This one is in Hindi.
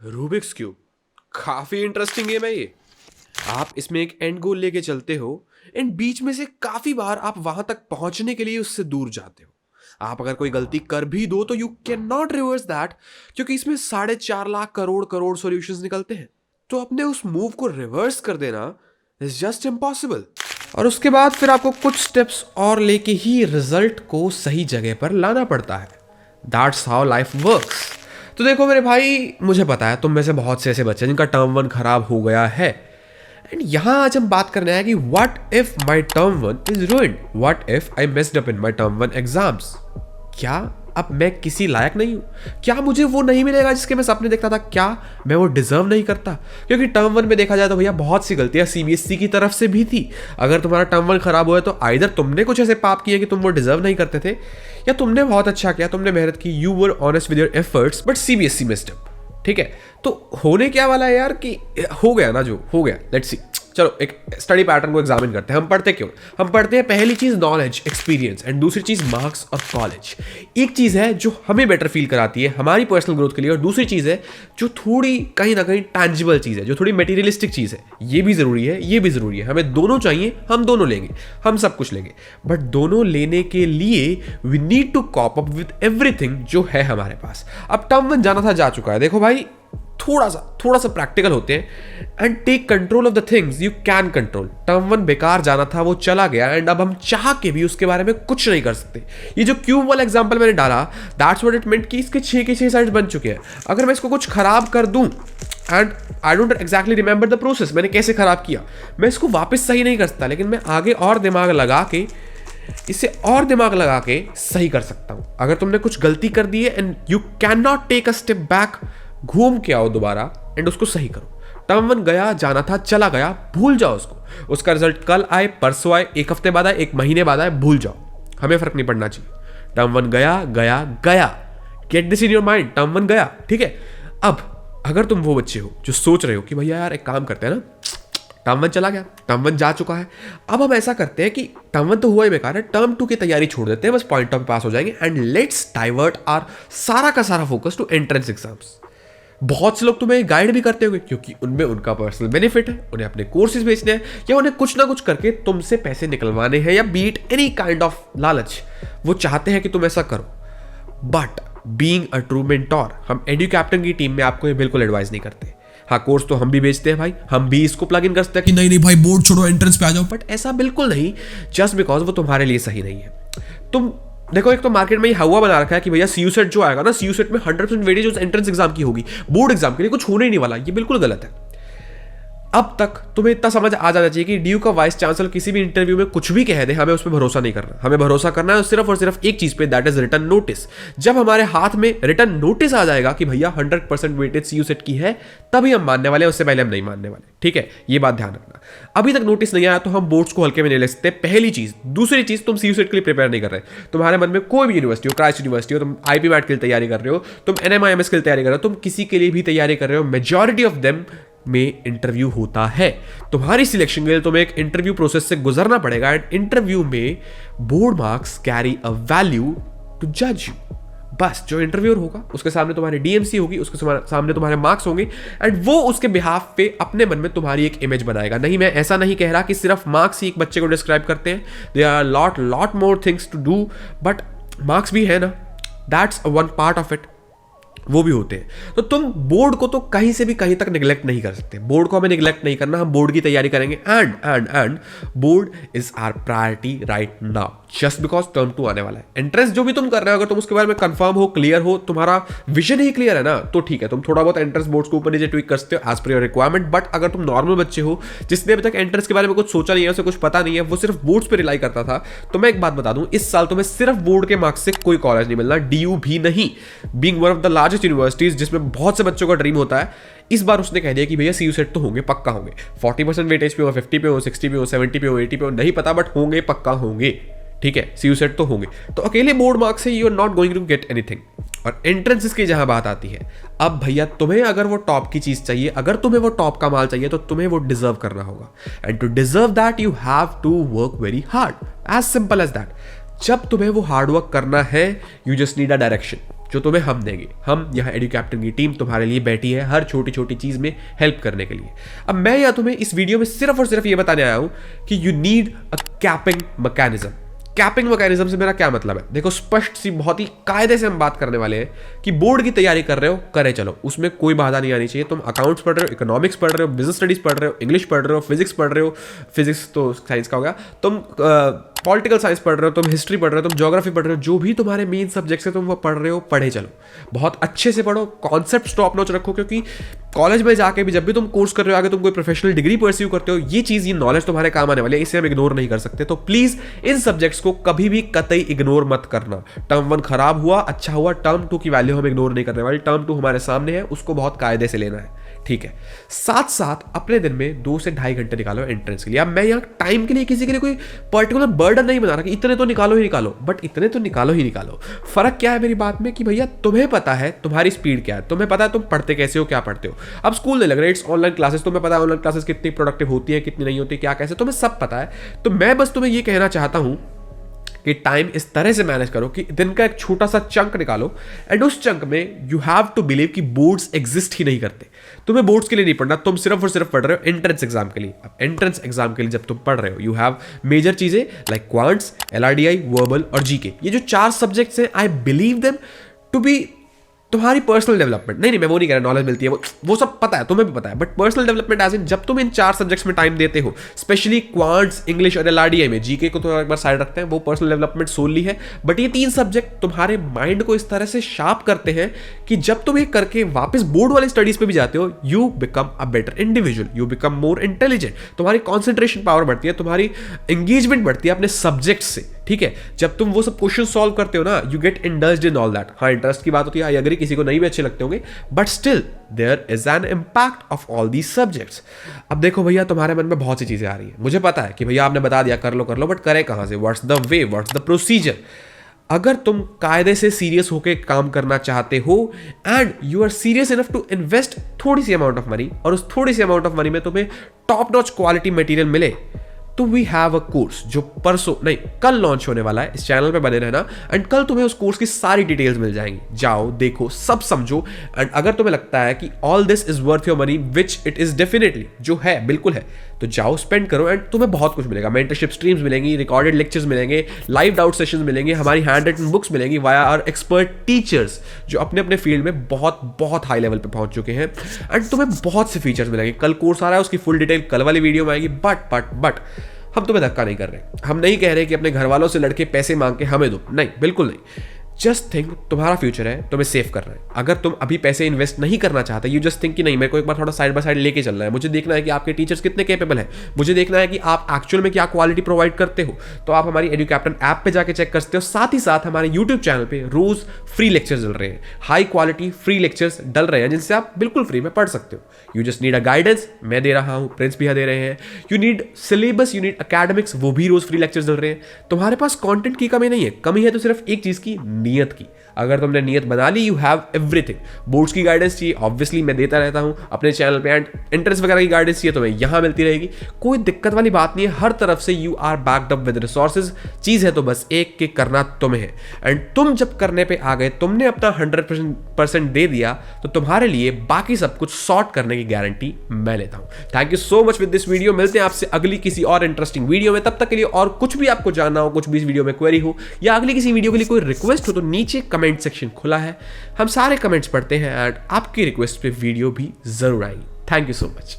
रूबिक्स क्यूब काफी इंटरेस्टिंग गेम है ये। आप इसमें एक एंड गोल लेके चलते हो एंड बीच में से काफी बार आप वहां तक पहुंचने के लिए उससे दूर जाते हो। आप अगर कोई गलती कर भी दो तो you can not reverse that, क्योंकि इसमें 4.5 लाख करोड़ करोड़ सॉल्यूशंस निकलते हैं। तो अपने उस मूव को रिवर्स कर देना इज जस्ट इम्पॉसिबल। और उसके बाद फिर आपको कुछ स्टेप्स और लेके ही रिजल्ट को सही जगह पर लाना पड़ता है। That's how life works. तो देखो मेरे भाई, मुझे पता है तुम में से बहुत से ऐसे बच्चे हैं जिनका टर्म 1 खराब हो गया है। एंड यहाँ आज हम बात करने हैं कि what if my term 1 is ruined, what if I missed up in my term 1 exams. क्या अब मैं किसी लायक नहीं हूं? क्या मुझे वो नहीं मिलेगा जिसके मैं सपने देखता था? क्या मैं वो डिजर्व नहीं करता? क्योंकि टर्म 1 में देखा जाए तो भैया बहुत सी गलतियां सीबीएसई की तरफ से भी थी। अगर तुम्हारा टर्म 1 खराब हुआ है तो आइदर तुमने कुछ ऐसे पाप किए कि तुम वो डिजर्व नहीं करते थे, या तुमने बहुत अच्छा किया, तुमने मेहनत की, you were honest with your efforts, but CBSE missed up. ठीक है, तो होने क्या वाला है यार कि हो गया ना जो हो गया, लेट्स सी। चलो एक स्टडी पैटर्न को एग्जामिन करते हैं। हम पढ़ते क्यों? हम पढ़ते हैं पहली चीज नॉलेज, एक्सपीरियंस, एंड दूसरी चीज मार्क्स और कॉलेज। एक चीज है जो हमें बेटर फील कराती है हमारी पर्सनल ग्रोथ के लिए, और दूसरी चीज है जो थोड़ी कहीं ना कहीं टैंजिबल चीज है, जो थोड़ी मटेरियलिस्टिक चीज है। ये भी जरूरी है, ये भी जरूरी है। हमें दोनों चाहिए, हम दोनों लेंगे, हम सब कुछ लेंगे, बट दोनों लेने के लिए we need to cope up with everything जो है हमारे पास। अब टर्म 1 जाना था, जा चुका है। देखो भाई, थोड़ा सा प्रैक्टिकल होते हैं and take control of the things you can control. Term 1 बेकार जाना था, वो चला गया, एंड अब हम चाह के भी उसके बारे में कुछ नहीं कर सकते। ये जो क्यूब वाला एग्जांपल मैंने डाला, दैट्स व्हाट इट मेंट कि इसके 6 के 6 साइड्स बन चुके हैं। अगर मैं इसको कुछ खराब कर दूं, and I don't exactly remember the process, मैंने कैसे खराब किया, मैं इसको वापस सही नहीं कर सकता, लेकिन मैं आगे और दिमाग लगा के इसे और दिमाग लगा के सही कर सकता हूं। अगर तुमने कुछ गलती कर दी है and you can not take a step back, घूम के आओ दोबारा एंड उसको सही करो। टर्म 1 गया, जाना था, चला गया, भूल जाओ उसको। उसका रिजल्ट कल आए, परसों आए, एक हफ्ते बाद आए, एक महीने बाद आए, भूल जाओ, हमें फर्क नहीं पड़ना चाहिए। टर्म 1 गया गया गया, get this in your mind. Term 1 गया, ठीक है। अब अगर तुम वो बच्चे हो जो सोच रहे हो कि भैया यार एक काम करते हैं ना, टर्म 1 चला गया, टर्म 1 जा चुका है, अब हम ऐसा करते हैं कि टर्म 1 तो हुआ ही बेकार है, टर्म 2 की तैयारी छोड़ देते हैं, बस पॉइंट ऑफ पास हो जाएंगे, एंड लेट्स डाइवर्ट आवर सारा का सारा फोकस टू एंट्रेंस एग्जाम्स। बहुत से लोग तुम्हें गाइड भी करते होंगे, क्योंकि उनमें उनका पर्सनल बेनिफिट है, उन्हें अपने कोर्सेज बेचने हैं, या उन्हें कुछ ना कुछ करके तुमसे पैसे निकलवाने हैं, या बीट एनी काइंड ऑफ लालच, वो चाहते हैं कि तुम ऐसा करो। But being a true mentor, हम एडू कैप्टन की टीम में आपको ये बिल्कुल एडवाइस नहीं करते। हाँ, कोर्स तो हम भी बेचते हैं भाई, हम भी इसको प्लग इन कर सकते हैं कि नहीं नहीं भाई बोर्ड छोड़ो, एंट्रेंस पे आ जाओ, बट ऐसा बिल्कुल नहीं, जस्ट बिकॉज वो तुम्हारे लिए सही नहीं है। तुम देखो, एक तो मार्केट में ये हवा बना रखा है कि भैया सीयू सेट जो आएगा ना, सीयू सेट में 100% वेटेज उस एंट्रेंस एग्जाम की होगी, बोर्ड एग्जाम के लिए कुछ होने ही नहीं वाला। ये बिल्कुल गलत है। अब तक तुम्हें इतना समझ आ जाना चाहिए कि डीयू का वाइस चांसलर किसी भी इंटरव्यू में कुछ भी कह दे, हमें उस पर भरोसा नहीं करना। हमें भरोसा करना है सिर्फ और सिर्फ एक चीज पे, दैट इज रिटर्न नोटिस। जब हमारे हाथ में रिटर्न नोटिस आ जाएगा कि भैया 100% वेटेज सीयू सेट की है, तभी हम मानने वाले हैं, उससे पहले हम नहीं मानने वाले। ठीक है, ये बात ध्यान रखना। अभी तक नोटिस नहीं आया तो हम बोर्ड्स को हल्के में नहीं ले सकते, पहली चीज। दूसरी चीज, तुम सीयू सेट के लिए प्रिपेयर नहीं कर रहे। तुम्हारे मन में कोई भी यूनिवर्सिटी हो, क्राइस्ट यूनिवर्सिटी हो, तुम आईपी मैट के लिए तैयारी कर रहे हो, तुम एनएमआईएमएस के लिए तैयारी कर रहे हो, तुम किसी के लिए भी तैयारी कर रहे हो, मेजॉरिटी ऑफ देम में इंटरव्यू होता है। तुम्हारी सिलेक्शन के लिए तुम्हें एक इंटरव्यू प्रोसेस से गुजरना पड़ेगा, एंड इंटरव्यू में board marks carry a value to जज यू। बस जो इंटरव्यूअर होगा उसके सामने तुम्हारी डीएमसी होगी, उसके सामने तुम्हारे मार्क्स होंगे, एंड वो उसके बिहाफ पे अपने मन में तुम्हारी एक इमेज बनाएगा। नहीं, मैं ऐसा नहीं कह रहा कि सिर्फ मार्क्स ही एक बच्चे को डिस्क्राइब करते हैं, there are lot more things to do, but marks भी है ना, that's one part of it, वो भी होते हैं। तो तुम बोर्ड को तो कहीं से भी कहीं तक निगलेक्ट नहीं कर सकते। बोर्ड को हमें निगलेक्ट नहीं करना, हम बोर्ड की तैयारी करेंगे, and board is our priority right now, just because term 2 आने वाला है। एंट्रेंस जो भी तुम कर रहे हो, अगर तुम उसके बारे में कंफर्म हो, क्लियर हो, तुम्हारा विजन ही क्लियर है ना, तो ठीक है, तुम थोड़ा बहुत एंट्रेंस बोर्ड्स को ऊपर नीचे ट्विक कर सकते हो as per your requirement. But अगर तुम नॉर्मल बच्चे हो जिसने अभी तक एंट्रेंस के बारे में कुछ सोचा नहीं है, उसे कुछ पता नहीं है, वो सिर्फ बोर्ड्स पर रिलाई करता था, तो मैं एक बात बता दूं, इस साल तुम्हें सिर्फ बोर्ड के मार्क्स से कोई कॉलेज नहीं मिलना, डीयू भी नहीं। Being one of the largest universities जिसमें बहुत से बच्चों का ड्रीम होता है, इस बार उसने कह दिया कि भैया सीयू सेट तो होंगे, पक्का होंगे। 40% वेटेज पे हो, 50 पे हो, 60 पे हो, 70 पे हो, 80 पे हो, नहीं पता, बट होंगे, पक्का होंगे। ठीक है, सीयू सेट तो होंगे। तो अकेले बोर्ड मार्क्स से you are not going to get anything. और एंट्रेंसेस की जहां बात आती है, अब भैया तुम्हें अगर वो टॉप की चीज चाहिए, अगर तुम्हें वो टॉप का माल चाहिए, तो तुम्हें वो डिजर्व करना होगा, and to deserve that you have to work very hard, as simple as that. जब तुम्हें वो हार्डवर्क करना है, you just need a direction. जो तुम्हें हम देंगे। हम यहाँ एडू कैप्टन की टीम तुम्हारे लिए बैठी है हर छोटी छोटी चीज़ में हेल्प करने के लिए। अब मैं यहाँ तुम्हें इस वीडियो में सिर्फ और सिर्फ ये बताने आया हूँ कि you need a capping mechanism. Capping mechanism से मेरा क्या मतलब है? देखो, स्पष्ट सी बहुत ही कायदे से हम बात करने वाले हैं कि बोर्ड की तैयारी कर रहे हो, करे चलो, उसमें कोई बाधा नहीं आनी चाहिए। तुम अकाउंट्स पढ़ रहे हो, इकोनॉमिक्स पढ़ रहे हो, बिजनेस स्टडीज पढ़ रहे हो, इंग्लिश पढ़ रहे हो, फिजिक्स पढ़ रहे हो, फिजिक्स तो साइंस का हो गया, तुम पॉलिटिकल साइंस पढ़ रहे हो, तुम हिस्ट्री पढ़ रहे हो, तुम ज्योग्राफी पढ़ रहे हो, जो भी तुम्हारे मेन सब्जेक्ट्स है तुम वो पढ़ रहे हो, पढ़े चलो, बहुत अच्छे से पढ़ो, कॉन्सेप्ट टॉप नॉच रखो, क्योंकि कॉलेज में जाके भी जब भी तुम कोर्स कर रहे हो, आगे तुम कोई प्रोफेशनल डिग्री परस्यू करते हो, ये चीज़, ये नॉलेज तुम्हारे काम आने वाली है, इसे हम इग्नोर नहीं कर सकते। तो प्लीज़ इन सब्जेक्ट्स को कभी भी कतई इग्नोर मत करना। टर्म 1 खराब हुआ, अच्छा हुआ, टर्म 2 की वैल्यू हम इग्नोर नहीं करने वाले। टर्म 2 हमारे सामने है, उसको बहुत कायदे से लेना है, ठीक है। साथ साथ अपने दिन में 2 से ढाई घंटे निकालो एंट्रेंस के लिए। अब मैं यहाँ टाइम के लिए किसी के लिए कोई पर्टिकुलर बर्डन नहीं बना रहा कि इतने तो निकालो ही निकालो, बट इतने तो निकालो ही निकालो। फर्क क्या है मेरी बात में कि भैया तुम्हें पता है तुम्हारी स्पीड क्या है, तुम्हें पता है तुम पढ़ते कैसे हो, क्या पढ़ते हो। अब स्कूल नहीं लग रहा है, इट्स ऑनलाइन क्लासेस, तुम्हें पता है ऑनलाइन क्लासेस कितनी प्रोडक्टिव होती है, कितनी नहीं होती, क्या कैसे, तुम्हें सब पता है। तो मैं बस तुम्हें ये कहना चाहता हूं कि टाइम इस तरह से मैनेज करो कि दिन का एक छोटा सा चंक निकालो, एंड उस चंक में यू हैव टू बिलीव कि बोर्ड्स एग्जिस्ट ही नहीं करते। तुम्हें बोर्ड्स के लिए नहीं पढ़ना, तुम सिर्फ और सिर्फ पढ़ रहे हो एंट्रेंस एग्जाम के लिए। अब एंट्रेंस एग्जाम के लिए जब तुम पढ़ रहे हो, यू हैव मेजर चीजें लाइक क्वांट्स, एलआरडीआई, वर्बल और जीके। ये जो 4 सब्जेक्ट्स हैं, I believe them to be तुम्हारी पर्सनल डेवलपमेंट। नहीं, मैं वो नहीं कह रहा नॉलेज मिलती है, वो सब पता है, तुम्हें भी पता है, but personal development as in जब तुम इन 4 सब्जेक्ट्स में टाइम देते हो, स्पेशली क्वांट्स, इंग्लिश और एलआरडीआई में, जीके को तो एक बार साइड रखते हैं, वो पर्सनल डेवलपमेंट सोलली है, बट ये 3 सब्जेक्ट तुम्हारे माइंड को इस तरह से शार्प करते हैं कि जब तुम ये करके वापस बोर्ड वाली स्टडीज पे भी जाते हो, you become a better individual, you become more intelligent, तुम्हारी कॉन्सेंट्रेशन पावर बढ़ती है, तुम्हारी एंगेजमेंट बढ़ती है अपने सब्जेक्ट से, ठीक है। जब तुम वो सब क्वेश्चन सॉल्व करते हो ना, you get indulged in all that. हाँ, इंटरेस्ट की बात होती है, आई एग्री, किसी को नहीं भी अच्छे लगते होंगे, but still there is an impact of all these subjects. अब देखो भैया, तुम्हारे मन में बहुत सी चीजें आ रही है, मुझे पता है कि भैया आपने बता दिया कर लो, बट करें कहां से? What's the way, what's the procedure? अगर तुम कायदे से सीरियस होकर काम करना चाहते हो and you are serious enough to invest थोड़ी सी अमाउंट ऑफ मनी, और उस थोड़ी सी अमाउंट ऑफ मनी में तुम्हें टॉप नॉच क्वालिटी मटेरियल मिले, तो वी हैव अ कोर्स जो परसों नहीं कल लॉन्च होने वाला है। इस चैनल पे बने रहना, एंड कल तुम्हें उस कोर्स की सारी डिटेल्स मिल जाएंगी। जाओ, देखो, सब समझो, एंड अगर तुम्हें लगता है कि all this is worth your money, which it is definitely, जो है बिल्कुल है, तो जाओ स्पेंड करो, एंड तुम्हें बहुत कुछ मिलेगा। मेंटरशिप स्ट्रीम्स मिलेंगी, रिकॉर्डेड लेक्चर्स मिलेंगे, लाइव डाउट सेशंस मिलेंगे, हमारी हैंड रिटन बुक्स मिलेंगी वाया आवर एक्सपर्ट टीचर्स जो अपने अपने फील्ड में बहुत बहुत हाई लेवल पे पहुंच चुके हैं, एंड तुम्हें बहुत से फीचर्स मिलेंगे। कल कोर्स आ रहा है, उसकी फुल डिटेल कल वाली वीडियो में आएगी, बट हम तुम्हें धक्का नहीं कर रहे, हम नहीं कह रहे कि अपने घर वालों से लड़के पैसे मांग के हमें दो, नहीं, बिल्कुल नहीं। जस्ट थिंक, तुम्हारा फ्यूचर है, तुम्हें सेव करना है। अगर तुम अभी पैसे इन्वेस्ट नहीं करना चाहते, यू जस्ट थिंक कि नहीं, मेरे को एक बार थोड़ा साइड बाय साइड लेके चलना है, मुझे देखना है कि आपके टीचर्स कितने कैपेबल हैं, मुझे देखना है कि आप एक्चुअल में क्या क्वालिटी प्रोवाइड करते हो, तो आप हमारी एडू कैप्टन ऐप पे जाके चेक कर सकते हो। साथ ही साथ हमारे यूट्यूब चैनल पे रोज फ्री लेक्चर्स डल रहे हैं, हाई क्वालिटी फ्री लेक्चर्स डल रहे हैं, जिनसे आप बिल्कुल फ्री में पढ़ सकते हो। You just need a guidance, मैं दे रहा हूँ, प्रिंस भैया दे रहे हैं। You need syllabus, you need academics, वो भी रोज फ्री लेक्चर्स डल रहे हैं। तुम्हारे पास कंटेंट की कमी नहीं है, कमी है तो सिर्फ एक चीज की, नियत की। अगर तुमने नियत बना ली, यू हैव एवरीथिंग। बोर्ड्स की गाइडेंस चाहिए, ऑब्वियसली मैं देता रहता हूं अपने चैनल पे, एंड एंट्रेंस वगैरह की गाइडेंस चाहिए तो मैं यहां मिलती रहेगी, कोई दिक्कत वाली बात नहीं है। हर तरफ से you are backed up with resources. चीज है तो बस एक के करना तुम्हें है, एंड तुम जब करने पे आ गए, तुमने अपना 100% दे दिया, तो तुम्हारे लिए बाकी सब कुछ सॉर्ट करने की गारंटी मैं लेता हूं। Thank you so much with this video. मिलते हैं आपसे अगली किसी और इंटरेस्टिंग वीडियो में। तब तक के लिए और कुछ भी आपको जानना हो, कुछ भी इस वीडियो में क्वेरी हो, या अगली किसी वीडियो के लिए कोई रिक्वेस्ट हो, तो नीचे कमेंट सेक्शन खुला है, हम सारे कमेंट्स पढ़ते हैं, एंड आपकी रिक्वेस्ट पे वीडियो भी जरूर आएगी। Thank you so much.